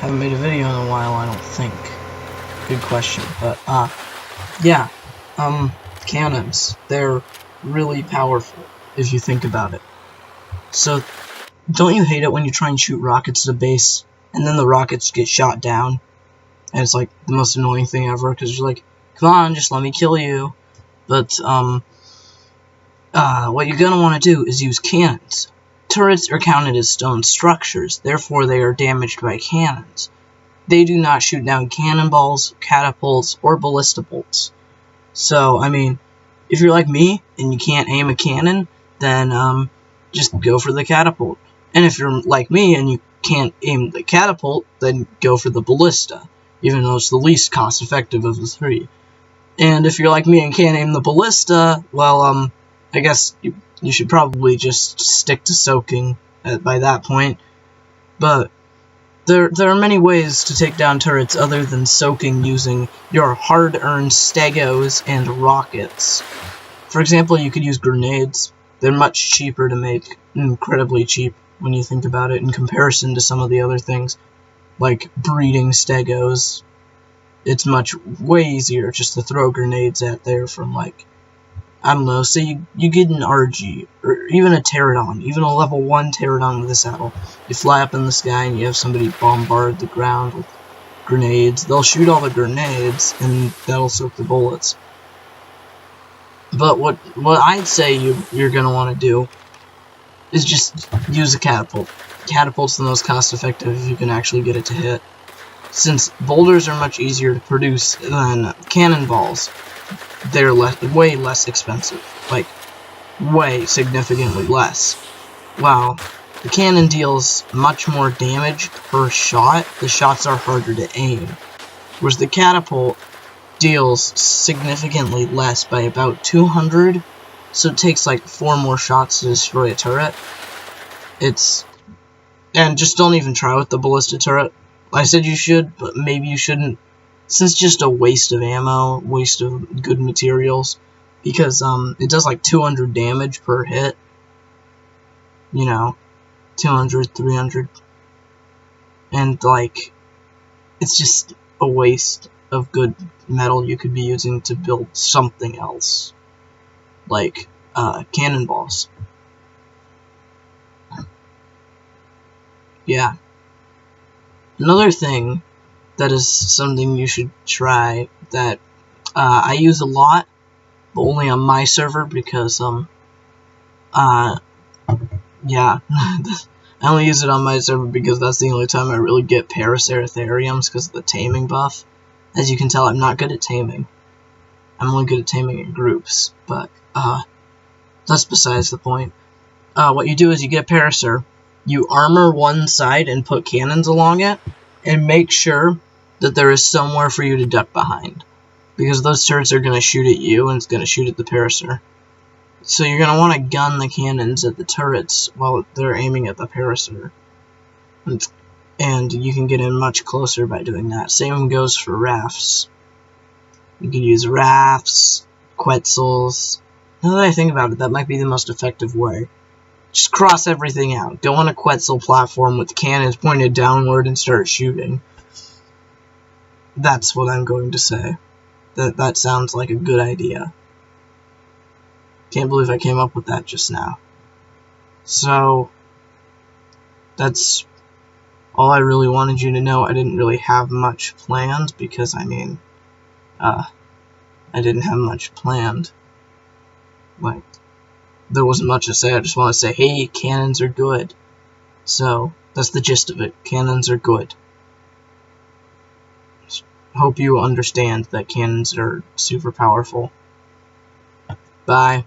Haven't made a video in a while, I don't think. Good question, but, yeah. Cannons. They're really powerful, if you think about it. So, don't you hate it when you try and shoot rockets at a base, and then the rockets get shot down? And it's like the most annoying thing ever, because you're like, come on, just let me kill you. But, what you're gonna want to do is use cannons. Turrets are counted as stone structures, therefore they are damaged by cannons. They do not shoot down cannonballs, catapults, or ballista bolts. So, I mean, if you're like me, and you can't aim a cannon, then, just go for the catapult. And if you're like me, and you can't aim the catapult, then go for the ballista, even though it's the least cost-effective of the three. And if you're like me and can't aim the ballista, well, I guess you should probably just stick to soaking by that point. But there are many ways to take down turrets other than soaking using your hard-earned stegos and rockets. For example, you could use grenades. They're much cheaper to make, incredibly cheap when you think about it in comparison to some of the other things, like breeding stegos. It's way easier just to throw grenades at there from, like, I don't know, say you get an RG, or even a Pterodon, even a level 1 Pterodon with a saddle. You fly up in the sky and you have somebody bombard the ground with grenades. They'll shoot all the grenades, and that'll soak the bullets. But what I'd say you're going to want to do is just use a catapult. Catapult's the most cost-effective if you can actually get it to hit. Since boulders are much easier to produce than cannonballs, they're way less expensive. Like, way significantly less. Wow. The cannon deals much more damage per shot. The shots are harder to aim. Whereas the catapult deals significantly less by about 200. So it takes like 4 more shots to destroy a turret. And just don't even try with the ballista turret. I said you should, but maybe you shouldn't. Since it's just a waste of ammo, waste of good materials, because it does like 200 damage per hit. You know, 200, 300, and like, it's just a waste of good metal you could be using to build something else, like cannonballs. Yeah. Another thing that is something you should try that I use a lot, but only on my server because, yeah, I only use it on my server because that's the only time I really get Paraceratheriums because of the taming buff. As you can tell, I'm not good at taming. I'm only good at taming in groups, but, that's besides the point. What you do is you get a Paracer, you armor one side and put cannons along it, and make sure that there is somewhere for you to duck behind. Because those turrets are going to shoot at you, and it's going to shoot at the Paracer. So you're going to want to gun the cannons at the turrets while they're aiming at the Paracer. And you can get in much closer by doing that. Same goes for rafts. You can use rafts, Quetzals. Now that I think about it, that might be the most effective way. Just cross everything out. Go on a Quetzal platform with cannons pointed downward and start shooting. That's what I'm going to say. That sounds like a good idea. Can't believe I came up with that just now. So, that's all I really wanted you to know. I didn't really have much planned because, I mean, I didn't have much planned. Like, there wasn't much to say. I just want to say, hey, cannons are good. So, that's the gist of it. Cannons are good. Hope you understand that cannons are super powerful. Bye.